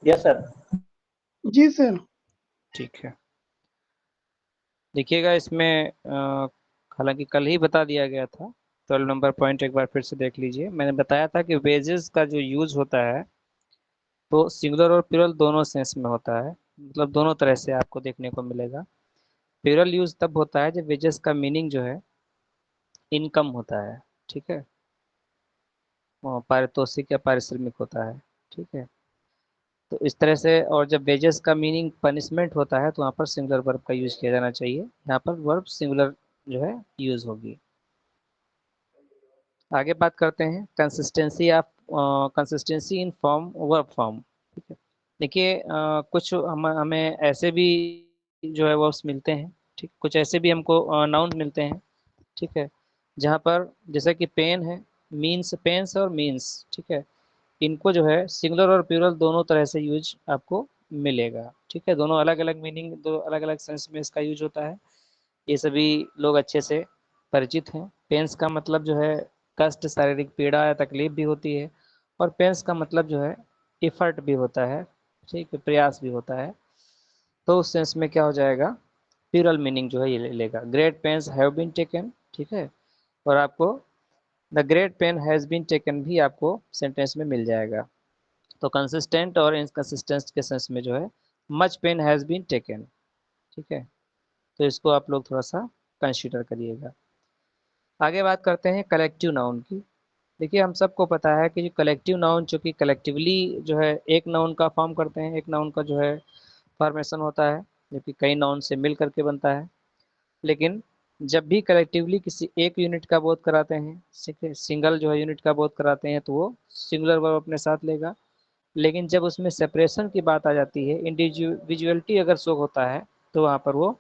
Yes sir. जी sir. ठीक है, देखिएगा इसमें हालांकि कल ही बता दिया गया था। 12 नंबर पॉइंट एक बार फिर से देख लीजिए। मैंने बताया था कि वेजेस का जो यूज होता है तो सिंगुलर और प्लूरल दोनों सेंस में होता है, मतलब दोनों तरह से आपको देखने को मिलेगा। प्लूरल यूज तब होता है जब वेजेस का मीनिंग जो है इनकम होता है, ठीक है, पारितोषिक या पारिश्रमिक होता है, ठीक है। तो इस तरह से, और जब वेजेस का मीनिंग पनिशमेंट होता है तो वहाँ पर सिंगुलर वर्ब का यूज किया जाना चाहिए। यहाँ पर वर्ब सिंगुलर जो है यूज होगी। आगे बात करते हैं consistency of consistency in form verb form, ठीक है। देखिए कुछ हमें ऐसे भी जो है वर्ब्स मिलते हैं, ठीक, कुछ ऐसे भी हमको नाउन मिलते हैं, ठीक है, जहाँ पर जैसे कि पेन है, मीन्स, पेन्स और मीन्स, ठीक है, इनको जो है सिंगुलर और प्लूरल दोनों तरह से यूज आपको मिलेगा, ठीक है। दोनों अलग अलग मीनिंग, दो अलग अलग सेंस में इसका यूज होता है। ये सभी लोग अच्छे से परिचित हैं। पेंस का मतलब जो है कष्ट, शारीरिक पीड़ा या तकलीफ भी होती है, और पेंस का मतलब जो है इफर्ट भी होता है, ठीक है, प्रयास भी होता है। तो उस सेंस में क्या हो जाएगा, प्लूरल मीनिंग जो है ये ले लेगा। Great pens have been taken, ठीक है, और आपको the great pen has been taken भी आपको सेंटेंस में मिल जाएगा। तो कंसिस्टेंट और इनकंसिस्टेंट के सेंस में जो है much pen has been taken, ठीक है। तो इसको आप लोग थोड़ा सा कंसीडर करिएगा। आगे बात करते हैं कलेक्टिव नाउन की। देखिए हम सबको पता है कि जो कलेक्टिव नाउन चूँकि कलेक्टिवली जो है एक नाउन का फॉर्म करते हैं, एक नाउन का जो है फॉर्मेशन होता है, जो कि कई नाउन से मिल करके बनता है। लेकिन जब भी कलेक्टिवली किसी एक यूनिट का बोध कराते हैं, सिंगल जो है यूनिट का बोध कराते हैं, तो वो सिंगुलर वर्ब अपने साथ लेगा। लेकिन जब उसमें सेपरेशन की बात आ जाती है, इंडिविजुअलिटी अगर शो होता है, तो वहाँ पर वो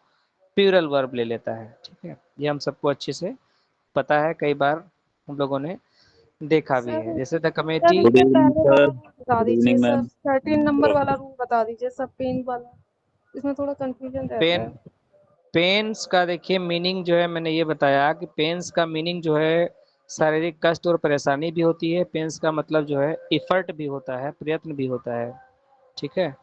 प्लूरल वर्ब ले लेता है, ठीक है। ये हम सबको अच्छे से पता है, कई बार हम लोगों ने देखा भी है। सर जैसे द सर कमेटी, गुड इसमें इवनिंग पहले सर। वाला रूल बता गुड दीजिए इवनिंग सर, मैम। 13 नंबर वाला रूल बता दीजिए सब, पेन वाला। इसमें थोड़ा कंफ्यूजन रहता पेन, है। पेन्स का देखिए मीनिंग जो है, मैंने ये बताया कि पेन्स का मीनिंग जो है शारीरिक कष्ट और परेशानी भी होती है। पेन्स का मतलब जो है इफर्ट भी होता है, प्रयत्न भी होता है, ठीक है।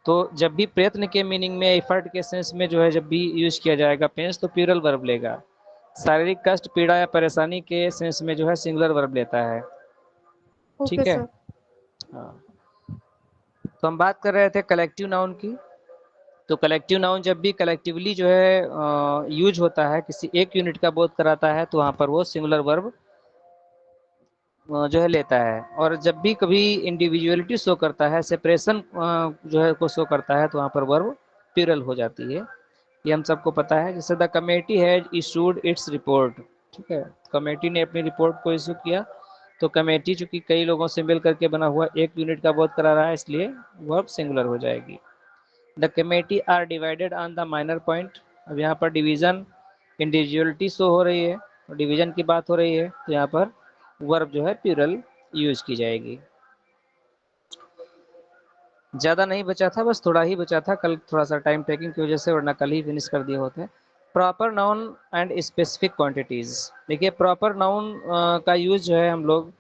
तो जब भी प्रयत्न के मीनिंग में, एफर्ट के सेंस में जो है जब भी यूज किया जाएगा पेंस, तो प्लूरल वर्ब लेगा। शारीरिक कष्ट, पीड़ा या परेशानी के सेंस में जो है सिंगुलर वर्ब लेता है, ओके ठीक है। सर। हाँ, तो हम बात कर रहे थे कलेक्टिव नाउन की। तो कलेक्टिव नाउन जब भी कलेक्टिवली जो है यूज होता है, किसी एक यूनिट का बोध कराता है, तो वहाँ पर वो सिंगुलर वर्ब जो है लेता है। और जब भी कभी इंडिविजुअलिटी शो करता है, सेपरेशन जो है को शो करता है, तो वहाँ पर वर्ब प्लूरल हो जाती है। ये हम सबको पता है। जैसे the committee has issued its report, ठीक है, कमेटी ने अपनी रिपोर्ट को इशू किया। तो कमेटी चूंकि कई लोगों से मिल करके बना हुआ एक यूनिट का बोध करा रहा है, इसलिए वर्ब सिंगुलर हो जाएगी। The committee are divided on the minor point. अब यहाँ पर डिवीजन, इंडिविजुअलिटी शो हो रही है और डिवीजन की बात हो रही है, तो यहाँ पर वर्ब जो है प्लूरल यूज की जाएगी। ज़्यादा नहीं बचा था, बस थोड़ा ही बचा था, कल थोड़ा सा टाइम टेकिंग की वजह से, वरना कल ही फिनिश कर दिए होते। Proper noun and specific quantities. देखिए प्रॉपर नाउन का यूज जो है हम लोग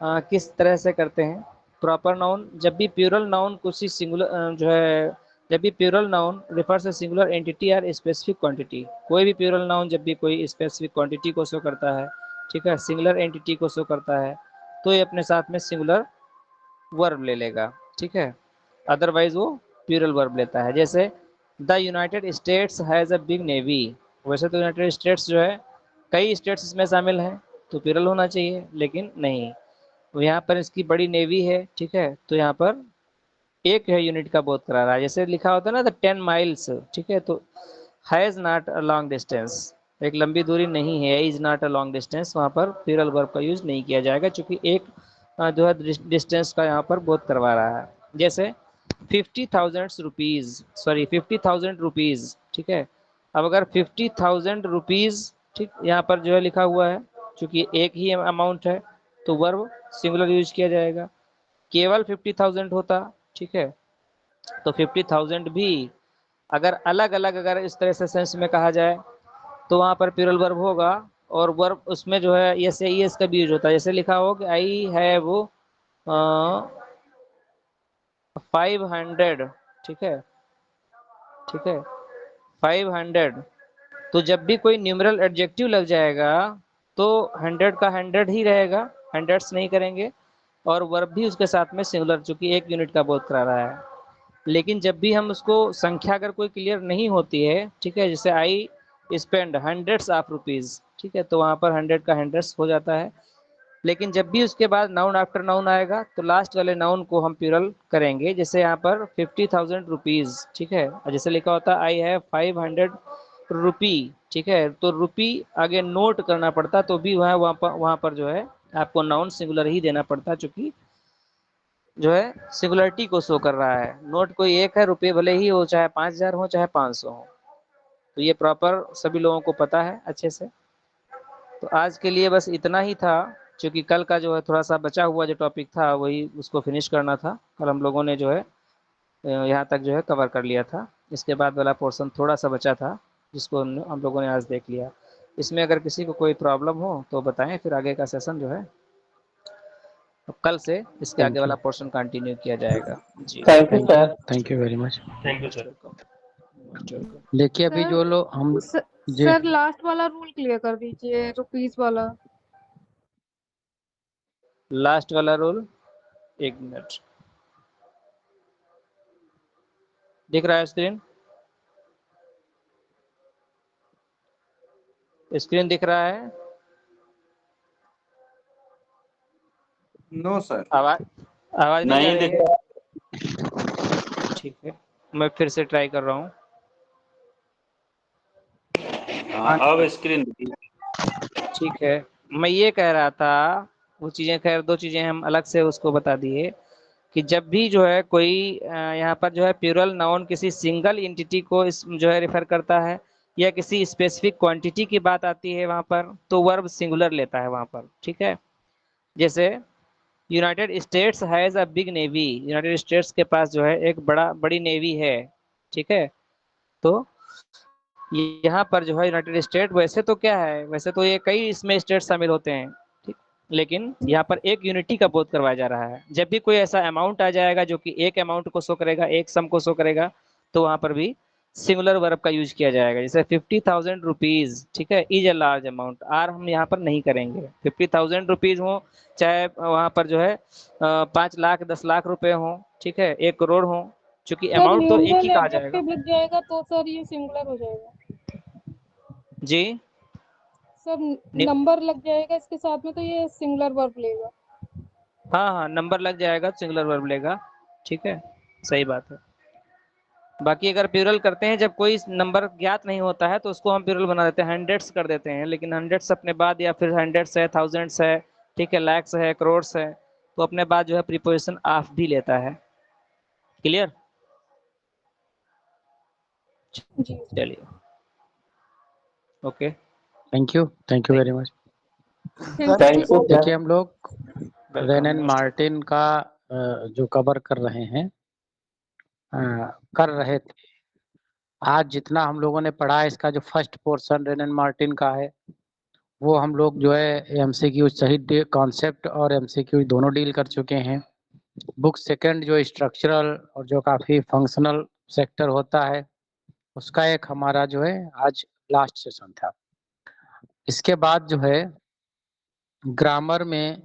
किस तरह से करते हैं। प्रॉपर नाउन जब भी प्लूरल नाउन किसी सिंगुलर जो है, जब भी plural noun refers to singular entity और स्पेसिफिक क्वांटिटी, कोई भी प्लूरल नाउन जब भी कोई स्पेसिफिक क्वांटिटी को शो करता है, ठीक है, सिंगुलर एंटिटी को शो करता है, तो ये अपने साथ में सिंगुलर वर्ब ले लेगा, ठीक है। अदरवाइज वो प्लूरल वर्ब लेता है। जैसे the United states has a big navy. वैसे तो यूनाइटेड स्टेट्स जो है कई स्टेट्स इसमें शामिल हैं, तो प्लूरल होना चाहिए, लेकिन नहीं, यहाँ पर इसकी बड़ी नेवी है, ठीक है, तो यहाँ पर एक है यूनिट का बोध करा रहा है। जैसे लिखा होता है ना द 10 माइल्स, ठीक है, तो has not a long distance, एक लंबी दूरी नहीं है, is not a long distance, वहाँ पर प्लूरल वर्ब का यूज नहीं किया जाएगा, क्योंकि एक जो है डिस्टेंस का यहाँ पर बोध करवा रहा है। जैसे 50,000 रुपीज़, सॉरी 50,000 रुपीज़, ठीक है। अब अगर 50,000 रुपीज़, ठीक, यहाँ पर जो है लिखा हुआ है, क्योंकि एक ही अमाउंट है, तो वर्ब सिंगुलर यूज किया जाएगा। केवल 50,000 होता, ठीक है, तो 50,000 भी अगर अलग अलग, अगर इस तरह से सेंस में कहा जाए, तो वहाँ पर प्लूरल वर्ब होगा। और वर्ब उसमें जो है एस ए एस का भी यूज होता है। जैसे लिखा हो कि आई हैव 500, ठीक है, ठीक है, 500। तो जब भी कोई न्यूमेरल एडजेक्टिव लग जाएगा तो 100 का 100 ही रहेगा, हंड्रेड्स नहीं करेंगे, और वर्ब भी उसके साथ में सिंगुलर, चूंकि 1 यूनिट का बोध करा रहा है। लेकिन जब भी हम उसको संख्या अगर कोई क्लियर नहीं होती है, ठीक है, जैसे I spend hundreds of rupees, ठीक है, तो वहां पर 100 का हंड्रेड्स हो जाता है। लेकिन जब भी उसके बाद नाउन आफ्टर नाउन आएगा तो लास्ट वाले नाउन को हम प्लूरल करेंगे। जैसे यहाँ पर 50,000 रुपीज, ठीक है, और जैसे लिखा होता है आई हैव 500 रुपी, ठीक है, तो रुपी आगे नोट करना पड़ता, तो भी वहाँ पर जो है आपको नाउन सिंगुलर ही देना पड़ता, चूंकि जो है सिंगुलरिटी को शो कर रहा है। नोट कोई एक है, रुपये भले ही हो, चाहे 5,000 हो चाहे 500 हो। तो ये प्रॉपर सभी लोगों को पता है अच्छे से। तो आज के लिए बस इतना ही था, क्योंकि कल का जो है थोड़ा सा बचा हुआ जो टॉपिक था वही उसको फिनिश करना था। कल हम लोगों ने जो है यहाँ तक जो है कवर कर लिया था। इसके बाद वाला पोर्शन थोड़ा सा बचा था, जिसको हम लोगों ने आज देख लिया। इसमें अगर किसी को कोई प्रॉब्लम हो तो बताएं, फिर आगे का सेशन जो है तो कल से इसके आगे थैंक वाला यू, पोर्शन कंटिन्यू किया जाएगा। जी, thank you very much. Thank you sir, welcome. देखिए अभी सर जो लोग हम जी सर लास्ट वाला रूल क्लियर कर दीजिए, रुपीस वाला। लास्ट वाला रूल, 1 मिनट, दिख रहा है स्क्रीन? स्क्रीन दिख रहा है? नो सर, आवाज आवाज नहीं आ नहीं रही दिख है? ठीक है, मैं फिर से ट्राई कर रहा हूँ। हाँ, अब स्क्रीन ठीक है, मैं ये कह रहा था, वो चीज़ें खैर 2 चीज़ें हम अलग से उसको बता दिए कि जब भी जो है कोई यहाँ पर जो है प्लूरल नाउन किसी सिंगल एंटिटी को इस जो है रेफर करता है, या किसी स्पेसिफिक क्वांटिटी की बात आती है वहाँ पर, तो वर्ब सिंगुलर लेता है वहाँ पर, ठीक है। जैसे United states has a big navy, United states के पास जो है एक बड़ी नेवी है, ठीक है। तो यहाँ पर जो है यूनाइटेड स्टेट, वैसे तो क्या है, वैसे तो ये कई इसमें स्टेट शामिल होते हैं, ठीक, लेकिन यहाँ पर एक यूनिटी का बोध करवाया जा रहा है। जब भी कोई ऐसा अमाउंट आ जाएगा जो कि एक अमाउंट को शो करेगा, एक सम को शो करेगा, तो वहाँ पर भी सिंगुलर वर्ब का यूज किया जाएगा। जैसे 50,000 रुपीज, ठीक है, इज ए लार्ज अमाउंट, आर हम यहाँ पर नहीं करेंगे। 50,000 रुपीज हो, चाहे वहाँ पर जो है 5 लाख 10 लाख रुपए हो, ठीक है, 1 करोड़ हो, चूंकि जब अमाउंट तो एक ही न्यूमरल कहा जाएगा। एडजेक्टिव लग जाएगा तो सर ये सिंगुलर हो जाएगा। जी, सब नंबर लग जाएगा इसके साथ में तो ये सिंगुलर वर्ब लेगा। हाँ हाँ, नंबर लग जाएगा सिंगुलर वर्ब लेगा, ठीक है, सही बात है। बाकी अगर प्लूरल करते हैं, जब कोई नंबर ज्ञात नहीं होता है तो उसको हम प्लूरल बना देते हैं, हंड्रेड्स कर देते हैं, लेकिन हंड्रेड्स अपने बाद, या फिर हंड्रेड्स है, थाउजेंड्स है, ठीक है, लैक्स है, करोड्स है, तो अपने बाद जो है प्रीपोजिशन ऑफ भी लेता है। क्लियर? जी चलिए, okay, thank you very much. Thank you. देखिए हम लोग रेन वेलकम एंड मार्टिन का जो कवर कर रहे हैं, कर रहे थे। आज जितना हम लोगों ने पढ़ा है, इसका जो first portion rain and Martin का है, वो हम लोग जो है एमसीक्यू सही कॉन्सेप्ट और एमसीक्यू दोनों डील कर चुके हैं। बुक सेकंड जो स्ट्रक्चरल और जो काफ़ी फंक्शनल सेक्टर होता है, उसका एक हमारा जो है आज लास्ट सेशन था। इसके बाद जो है ग्रामर में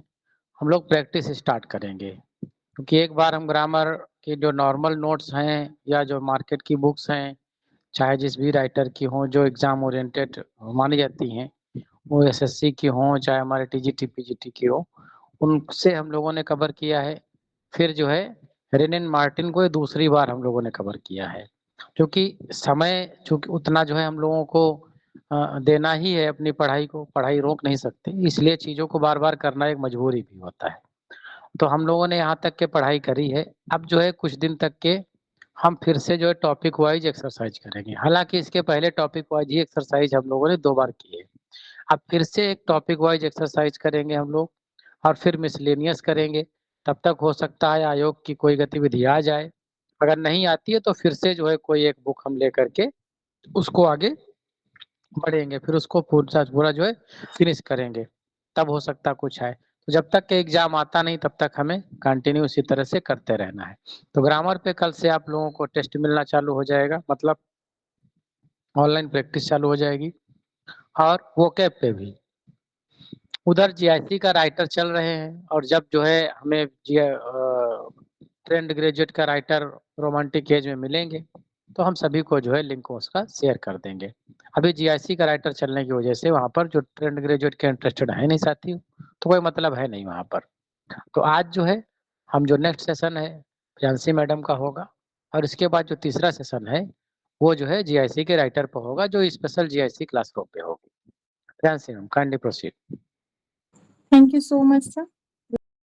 हम लोग प्रैक्टिस स्टार्ट करेंगे, क्योंकि एक बार हम ग्रामर के जो नॉर्मल नोट्स हैं या जो मार्केट की बुक्स हैं, चाहे जिस भी राइटर की हों जो एग्ज़ाम ओरिएंटेड मानी जाती हैं, वो एसएससी की हों चाहे हमारे टीजीटी पीजीटी की हो, उनसे हम लोगों ने कवर किया है। फिर जो है रेन एंड मार्टिन को ये दूसरी बार हम लोगों ने कवर किया है, क्योंकि समय चूँकि उतना जो है हम लोगों को देना ही है अपनी पढ़ाई को, पढ़ाई रोक नहीं सकते, इसलिए चीज़ों को बार-बार करना एक मजबूरी भी होता है। तो हम लोगों ने यहाँ तक के पढ़ाई करी है। अब जो है कुछ दिन तक के हम फिर से जो है टॉपिक वाइज एक्सरसाइज करेंगे। हालाँकि इसके पहले टॉपिक वाइज ही एक्सरसाइज हम लोगों ने 2 बार की है। अब फिर से एक टॉपिक वाइज एक्सरसाइज करेंगे हम लोग, और फिर मिसलेनियस करेंगे। तब तक हो सकता है आयोग की कोई गतिविधि आ जाए। अगर नहीं आती है तो फिर से जो है कोई एक बुक हम लेकर के उसको आगे बढ़ेंगे, फिर उसको पूरा जो है फिनिश करेंगे, तब हो सकता कुछ है। तो जब तक के एग्जाम आता नहीं तब तक हमें कंटिन्यू इसी तरह से करते रहना है। तो ग्रामर पे कल से आप लोगों को टेस्ट मिलना चालू हो जाएगा, मतलब ऑनलाइन प्रैक्टिस चालू हो जाएगी। और वोकैब पे भी उधर जीआईसी का राइटर चल रहे हैं, और जब जो है हमें ट्रेंड ग्रेजुएट का राइटर रोमांटिक एज में मिलेंगे तो हम सभी को जो है लिंक उसका शेयर कर देंगे। अभी जीआईसी का राइटर चलने की वजह से वहाँ पर जो ट्रेंड ग्रेजुएट के इंटरेस्टेड है नहीं साथी, तो कोई मतलब है नहीं वहाँ पर। तो आज जो है हम जो नेक्स्ट सेशन है प्रियांशी मैडम का होगा, और इसके बाद जो तीसरा सेशन है वो जो है जीआईसी के राइटर पर होगा, जो स्पेशल जीआईसी क्लासरूम पे होगी। Priyanshi ma'am kindly proceed. Thank you so much, sir.